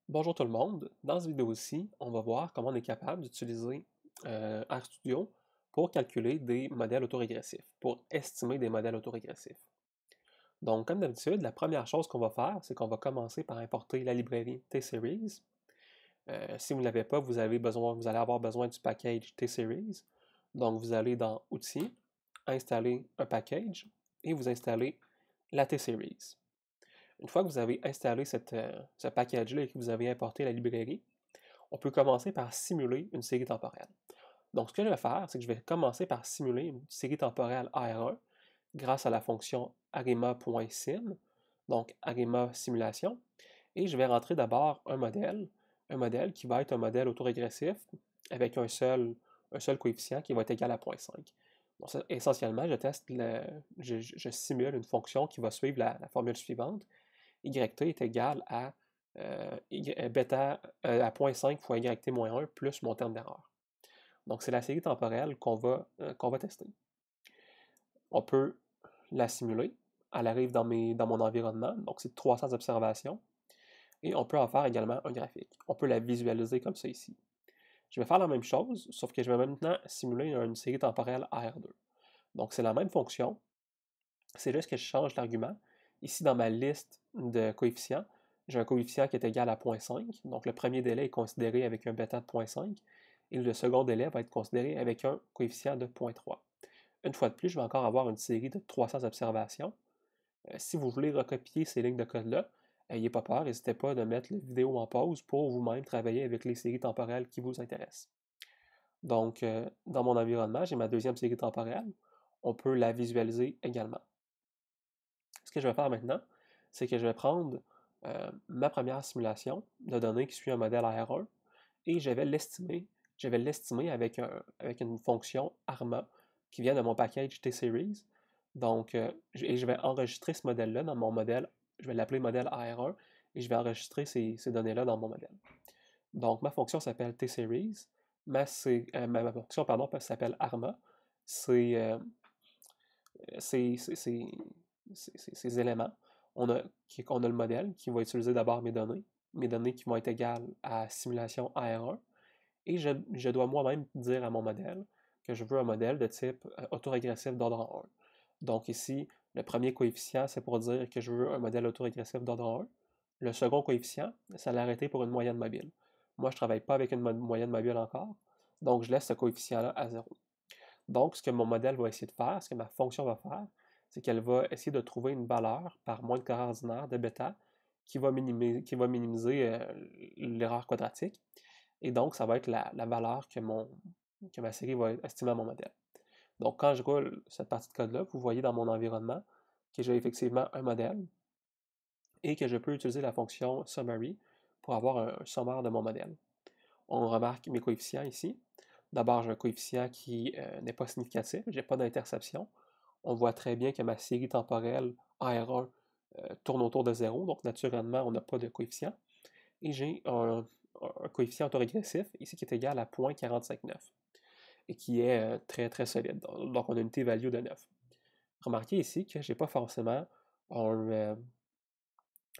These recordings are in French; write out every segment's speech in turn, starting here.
Bonjour tout le monde, dans cette vidéo-ci, on va voir comment on est capable d'utiliser RStudio pour calculer des modèles autorégressifs, pour estimer des modèles autorégressifs. Donc, comme d'habitude, la première chose qu'on va faire, c'est qu'on va commencer par importer la librairie T-Series. Si vous ne l'avez pas, vous allez avoir besoin du package T-Series. Donc, vous allez dans Outils, Installer un package et vous installez la T-Series. Une fois que vous avez installé ce package-là et que vous avez importé la librairie, on peut commencer par simuler une série temporelle. Donc, ce que je vais faire, c'est que je vais commencer par simuler une série temporelle AR1 grâce à la fonction arima.sim, donc arima simulation, et je vais rentrer d'abord un modèle qui va être un modèle autorégressif avec un seul coefficient qui va être égal à 0.5. Donc, essentiellement, je simule une fonction qui va suivre la formule suivante. YT est égal à bêta à 0.5 fois YT-1 plus mon terme d'erreur. Donc, c'est la série temporelle qu'on va tester. On peut la simuler. Elle arrive dans mon environnement, donc c'est 300 observations. Et on peut en faire également un graphique. On peut la visualiser comme ça ici. Je vais faire la même chose, sauf que je vais maintenant simuler une série temporelle AR2. Donc, c'est la même fonction, c'est juste que je change l'argument. Ici, dans ma liste de coefficients, j'ai un coefficient qui est égal à 0.5. Donc, le premier délai est considéré avec un bêta de 0.5 et le second délai va être considéré avec un coefficient de 0.3. Une fois de plus, je vais encore avoir une série de 300 observations. Si vous voulez recopier ces lignes de code-là, n'ayez pas peur, n'hésitez pas à mettre la vidéo en pause pour vous-même travailler avec les séries temporelles qui vous intéressent. Donc, dans mon environnement, j'ai ma deuxième série temporelle. On peut la visualiser également. Ce que je vais faire maintenant, c'est que je vais prendre ma première simulation de données qui suit un modèle AR1 et je vais l'estimer. Je vais l'estimer avec une fonction ARMA qui vient de mon package T-Series. Donc, et je vais enregistrer ce modèle-là dans mon modèle. Je vais l'appeler modèle AR1 et je vais enregistrer ces données-là dans mon modèle. Donc, ma fonction s'appelle T-Series. Ma fonction, pardon, s'appelle ARMA. C'est ces éléments. On a le modèle qui va utiliser d'abord mes données qui vont être égales à simulation AR1, et je dois moi-même dire à mon modèle que je veux un modèle de type autorégressif d'ordre 1. Donc ici, le premier coefficient, c'est pour dire que je veux un modèle autorégressif d'ordre 1. Le second coefficient, c'est l'arrêter pour une moyenne mobile. Moi, je ne travaille pas avec une moyenne mobile encore, donc je laisse ce coefficient-là à 0. Donc, ce que mon modèle va essayer de faire, ce que ma fonction va faire, c'est qu'elle va essayer de trouver une valeur par moins de quart ordinaire de bêta qui va minimiser l'erreur quadratique. Et donc, ça va être la valeur que ma série va estimer à mon modèle. Donc, quand je roule cette partie de code-là, vous voyez dans mon environnement que j'ai effectivement un modèle et que je peux utiliser la fonction summary pour avoir un sommaire de mon modèle. On remarque mes coefficients ici. D'abord, j'ai un coefficient qui n'est pas significatif, je n'ai pas d'interception. On voit très bien que ma série temporelle AR1 tourne autour de 0, donc naturellement, on n'a pas de coefficient. Et j'ai un coefficient autorégressif, ici qui est égal à 0.459, et qui est très très solide. Donc, on a une t-value de 9. Remarquez ici que je n'ai pas forcément un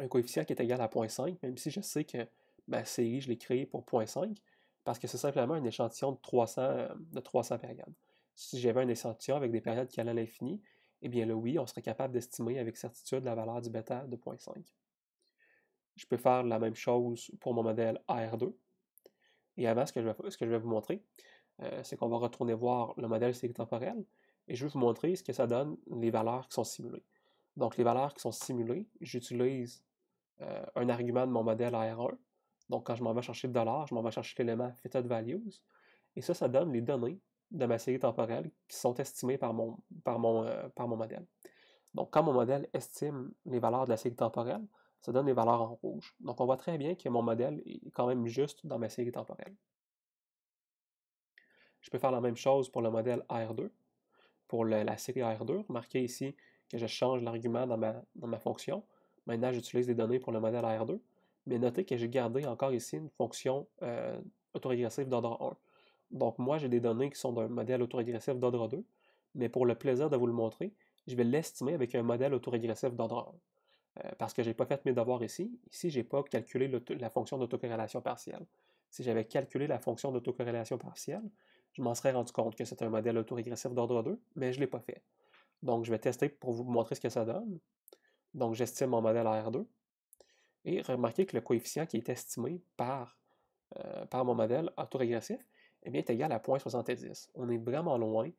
coefficient qui est égal à 0.5, même si je sais que ma série, je l'ai créée pour 0.5, parce que c'est simplement un échantillon de 300 périodes. Si j'avais un échantillon avec des périodes qui allaient à l'infini, eh bien là, oui, on serait capable d'estimer avec certitude la valeur du bêta de 0.5. Je peux faire la même chose pour mon modèle AR2. Et avant, ce que je vais vous montrer, c'est qu'on va retourner voir le modèle série temporelle, et je vais vous montrer ce que ça donne, les valeurs qui sont simulées. Donc, les valeurs qui sont simulées, j'utilise un argument de mon modèle AR1. Donc, quand je m'en vais chercher le dollar, je m'en vais chercher l'élément theta values. Et ça donne les données de ma série temporelle qui sont estimées par mon modèle. Donc, quand mon modèle estime les valeurs de la série temporelle, ça donne les valeurs en rouge. Donc, on voit très bien que mon modèle est quand même juste dans ma série temporelle. Je peux faire la même chose pour le modèle AR2. Pour la série AR2, remarquez ici que je change l'argument dans ma fonction. Maintenant, j'utilise des données pour le modèle AR2, mais notez que j'ai gardé encore ici une fonction autorégressive d'ordre 1. Donc moi, j'ai des données qui sont d'un modèle autorégressif d'ordre 2, mais pour le plaisir de vous le montrer, je vais l'estimer avec un modèle autorégressif d'ordre parce que je n'ai pas fait mes devoirs ici. Ici, je n'ai pas calculé la fonction d'autocorrélation partielle. Si j'avais calculé la fonction d'autocorrélation partielle, je m'en serais rendu compte que c'est un modèle autorégressif d'ordre 2, mais je ne l'ai pas fait. Donc, je vais tester pour vous montrer ce que ça donne. Donc, j'estime mon modèle à R2. Et remarquez que le coefficient qui est estimé par mon modèle autorégressif eh bien, est égal à 0,70. On est vraiment loin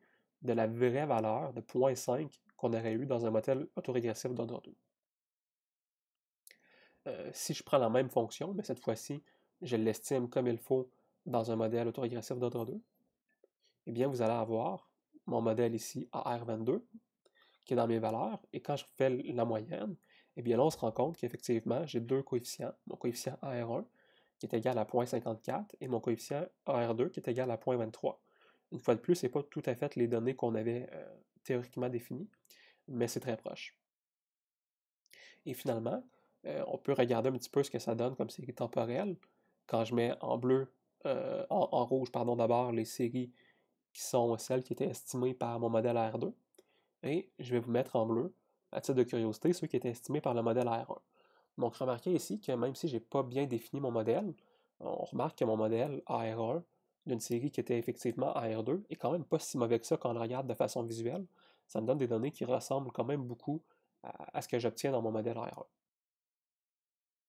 de la vraie valeur de 0,5 qu'on aurait eu dans un modèle autorégressif d'ordre 2. Si je prends la même fonction, mais cette fois-ci, je l'estime comme il faut dans un modèle autorégressif d'ordre 2, eh bien, vous allez avoir mon modèle ici à R22, qui est dans mes valeurs, et quand je fais la moyenne, eh bien là, on se rend compte qu'effectivement, j'ai deux coefficients. Mon coefficient AR1, qui est égal à 0,54, et mon coefficient AR2, qui est égal à 0,23. Une fois de plus, ce n'est pas tout à fait les données qu'on avait théoriquement définies, mais c'est très proche. Et finalement, on peut regarder un petit peu ce que ça donne comme série temporelle. Quand je mets en bleu, en rouge, pardon, d'abord les séries qui sont celles qui étaient estimées par mon modèle R2. Et je vais vous mettre en bleu, à titre de curiosité, ceux qui étaient estimés par le modèle R1. Donc remarquez ici que même si je n'ai pas bien défini mon modèle, on remarque que mon modèle AR1 d'une série qui était effectivement AR2 est quand même pas si mauvais que ça quand on le regarde de façon visuelle. Ça me donne des données qui ressemblent quand même beaucoup à ce que j'obtiens dans mon modèle AR1.